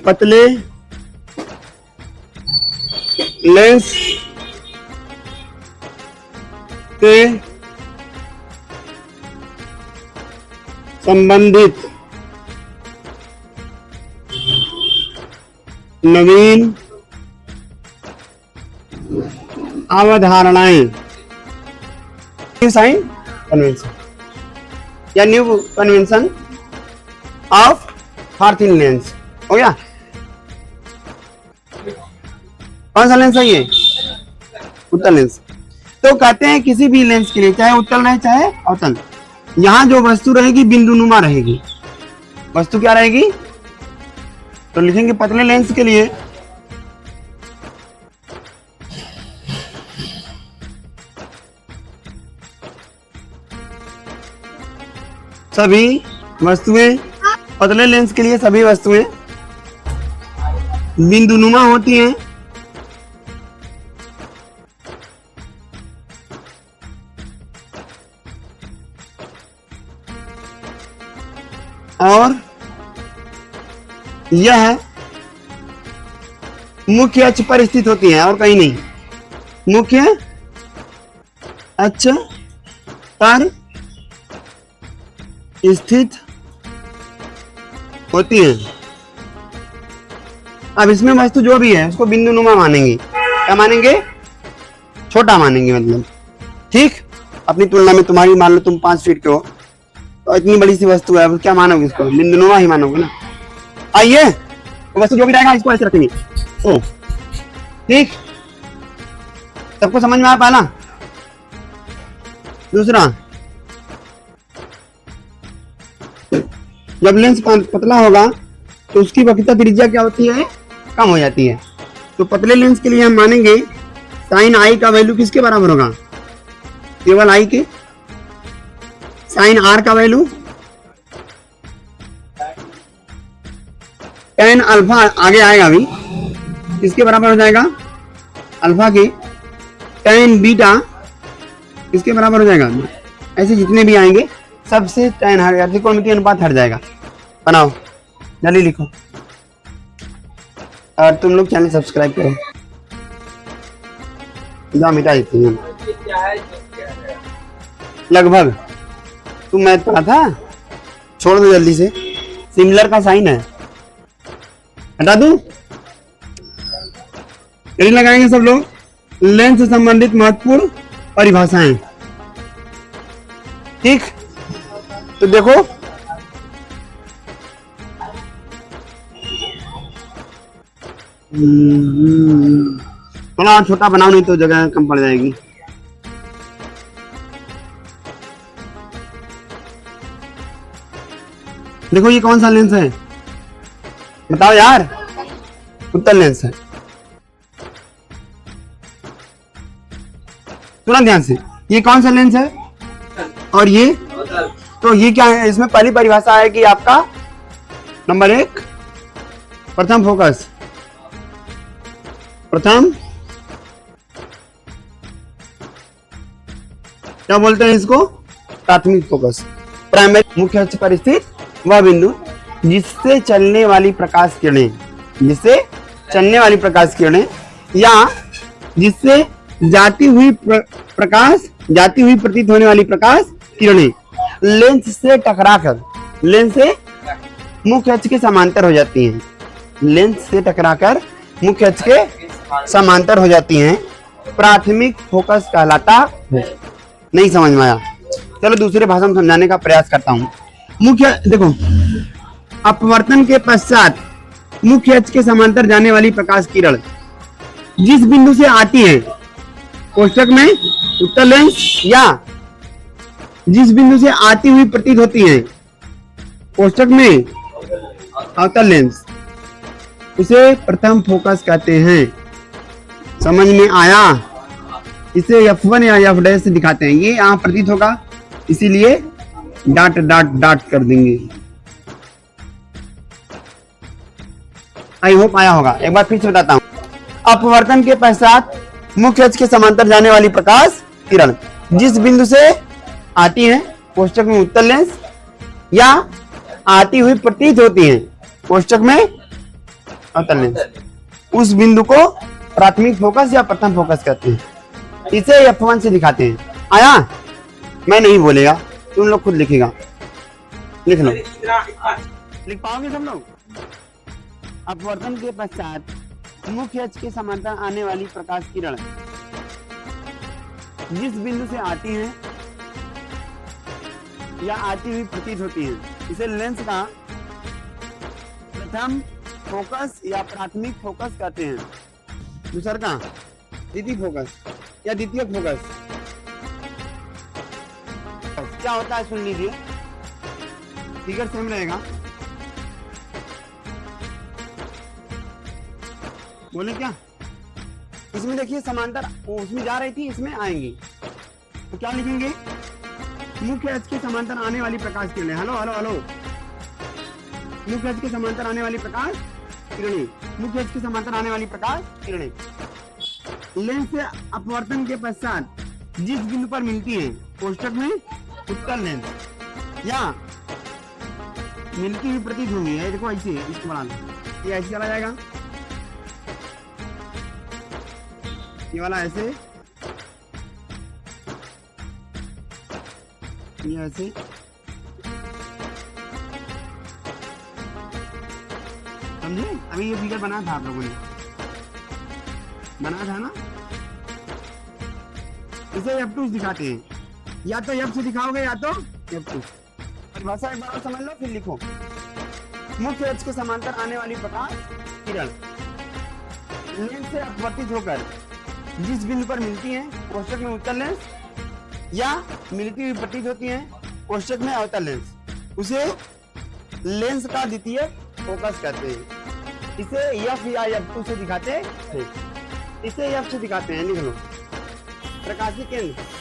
पतले लेंस के संबंधित नवीन अवधारणाएं, साइन कन्वेंशन या न्यू कन्वेंशन ऑफ हार्थिन लेंस। हो गया। कौन सा लेंस है ये? उत्तल लेंस। तो कहते हैं किसी भी लेंस के लिए, चाहे उत्तल रहे चाहे अवतल, यहां जो वस्तु रहेगी बिंदुनुमा रहेगी। वस्तु क्या रहेगी? तो लिखेंगे पतले लेंस के लिए सभी वस्तुएं, पतले लेंस के लिए सभी वस्तुएं बिंदुनुमा होती हैं और यह मुख्य अक्ष पर स्थित होती हैं और कहीं नहीं। मुख्य अक्ष पर स्थित होती हैं। अब इसमें वस्तु जो भी है उसको बिंदुनुमा मानेंगे। क्या मानेंगे? छोटा मानेंगे मतलब। ठीक। अपनी तुलना में तुम्हारी मान लो तुम 5 फीट के हो तो इतनी बड़ी सी वस्तु है, क्या मानोगे? इसको बिंदुनुमा ही मानोगे ना। आइए, तो वस्तु जो भी रहेगा इसको ऐसे रखेंगे। ओ ठीक, सबको समझ में आया? पहला। दूसरा, जब लेंस पतला होगा तो उसकी वक्रता त्रिज्या क्या होती है? कम हो जाती है। तो पतले लेंस के लिए हम मानेंगे साइन आई का वैल्यू किसके बराबर होगा? केवल आई के। साइन आर का वैल्यू टेन अल्फा, आगे आएगा अभी, किसके बराबर हो जाएगा? अल्फा के। टेन बीटा किसके बराबर हो जाएगा? ऐसे जितने भी आएंगे सबसे टेन हट जाएगा, त्रिकोणमितीय अनुपात हट जाएगा। बनाओ, जल्दी लिखो। और तुम लोग चैनल सब्सक्राइब करो। जा मिटा देती हूँ लगभग। तुम मैथ पढ़ा था, छोड़ दो जल्दी से। सिमिलर का साइन है, हटा दूं? यही लगाएंगे सब लोग। लेंस से संबंधित महत्वपूर्ण परिभाषाएं। ठीक, तो देखो थोड़ा छोटा बनाओ, नहीं तो जगह कम पड़ जाएगी। देखो ये कौन सा लेंस है? बताओ यार। उत्तल लेंस है। सुना ध्यान से, ये कौन सा लेंस है? और ये, तो ये क्या है? इसमें पहली परिभाषा है कि आपका नंबर 1 प्रथम फोकस। प्रथम क्या बोलते हैं इसको? प्राथमिक फोकस। प्राइमरी, मुख्य अक्ष पर स्थित वह बिंदु जिससे चलने वाली प्रकाश किरणें, जिससे चलने वाली प्रकाश किरणें या जिससे जाती हुई प्रतीत होने वाली प्रकाश किरणें लेंस से टकराकर, लेंस से मुख्य अक्ष के समांतर हो जाती हैं। लेंस से टकराकर मुख्य अक्ष के समांतर हो जाती हैं, प्राथमिक फोकस कहलाता है। नहीं समझ में आया? चलो दूसरे भाषा में समझाने का प्रयास करता हूं। मुख्य, देखो, अपवर्तन के पश्चात मुख्य अक्ष के समांतर जाने वाली प्रकाश किरण जिस बिंदु से आती है, कोष्ठक में उत्तल लेंस, या जिस बिंदु से आती हुई प्रतीत होती है, कोष्ठक में अवतल लेंस, उसे प्रथम फोकस कहते हैं। समझ में आया? इसे F1 या F' से दिखाते हैं। ये यहाँ प्रतीत होगा, इसीलिए डॉट डॉट डॉट कर देंगे। आई होप आया होगा। एक बार फिर से बताता हूँ। अपवर्तन के पश्चात मुख्य अक्ष के समांतर जाने वाली प्रकाश किरण जिस बिंदु से आती है, कोष्ठक में उत्तल लेंस, या आती हुई प्रतीत होती है, कोष्ठक में अवतल लेंस। उस बिंदु को प्राथमिक फोकस या प्रथम फोकस कहते हैं। इसे F1 से दिखाते हैं। आया? मैं नहीं बोलेगा, तुम लोग खुद लिखेगा, लिख लो। लिख पाओगे सब लोग? अपवर्तन के पश्चात मुख्य अक्ष के समांतर आने वाली प्रकाश किरण जिस बिंदु से आती है या आती हुई प्रतीत होती है, इसे लेंस का प्रथम फोकस या प्राथमिक फोकस कहते हैं। दूसरा का द्वितीय फोकस या द्वितीय फोकस क्या होता है सुन लीजिए, फिगर सेम रहेगा। बोले क्या? इसमें देखिए समांतर उसमें जा रही थी, इसमें आएंगी तो क्या लिखेंगे? मुख्य अक्ष के समांतर आने वाली प्रकाश किरणें। हेलो हेलो हेलो, मुख्य अक्ष के समांतर आने वाली प्रकाश किरणें, मुख्य अक्ष के समांतर आने वाली प्रकाश किरणें लेंस से अपवर्तन के पश्चात जिस बिंदु पर मिलती है, कोष्ठक में उत्तल लेंस या मिलती हुई प्रतीत होंगी। देखो ऐसे इसको बना लो, ये ऐसे चला जाएगा, ये वाला ऐसे, ये ऐसे, समझे? अभी ये फिगर बना था आप लोगों ने, बना था ना? इसे F2 दिखाते हैं, या तो F से दिखाओगे या तो F2। परिभाषा एक बार और समझ लो फिर लिखो। मुख्य अक्ष के समांतर आने वाली प्रकाश किरण लेंस से अपवर्तित होकर जिस बिंदु पर मिलती है, कोष्ठक में उत्तल लेंस या मिलती हुई प्रतीत होती है, कोष्ठक में अवतल लेंस, उसे लेंस का द्वितीय फोकस कहते हैं। इसे F या F2 से दिखाते हैं, इसे F से दिखाते हैं। लिख लो प्रकाशीय केंद्र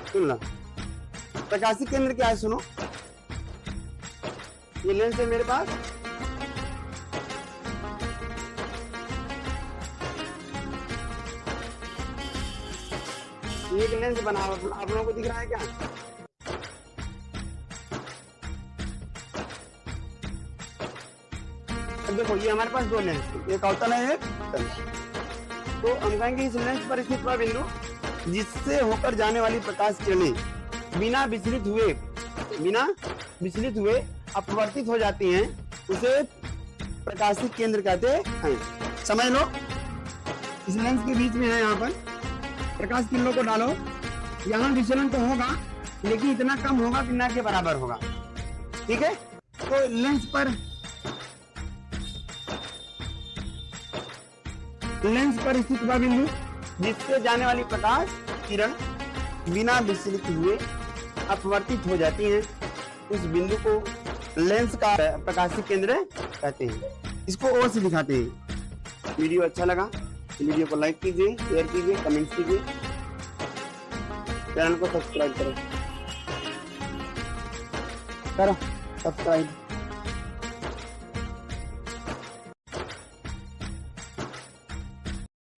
सुन लो। प्रकाशिक केंद्र क्या है सुनो, ये लेंस है मेरे पास, एक लेंस बना हुआ आप लोगों को दिख रहा है क्या? अब देखो ये हमारे पास दो लेंस, एक अवतल है एक उत्तल। तो हम कहेंगे इस लेंस पर स्थित वह बिंदु जिससे होकर जाने वाली प्रकाश किरणें बिना विचलित हुए अपवर्तित हो जाती हैं, उसे प्रकाशिक केंद्र कहते हैं। समझ लो, इस लेंस के बीच में है, यहाँ पर प्रकाश किरणों को डालो, यहाँ विचलन तो होगा लेकिन इतना कम होगा कि न के बराबर होगा। ठीक है, तो लेंस पर स्थित वह बिंदु जिससे जाने वाली प्रकाश किरण बिना विचलित हुए अपवर्तित हो जाती हैं, उस बिंदु को लेंस का प्रकाशिक केंद्र कहते हैं। इसको ओ से दिखाते हैं। वीडियो अच्छा लगा तो वीडियो को लाइक कीजिए, शेयर कीजिए, कमेंट्स कीजिए, चैनल को सब्सक्राइब करो सब्सक्राइब।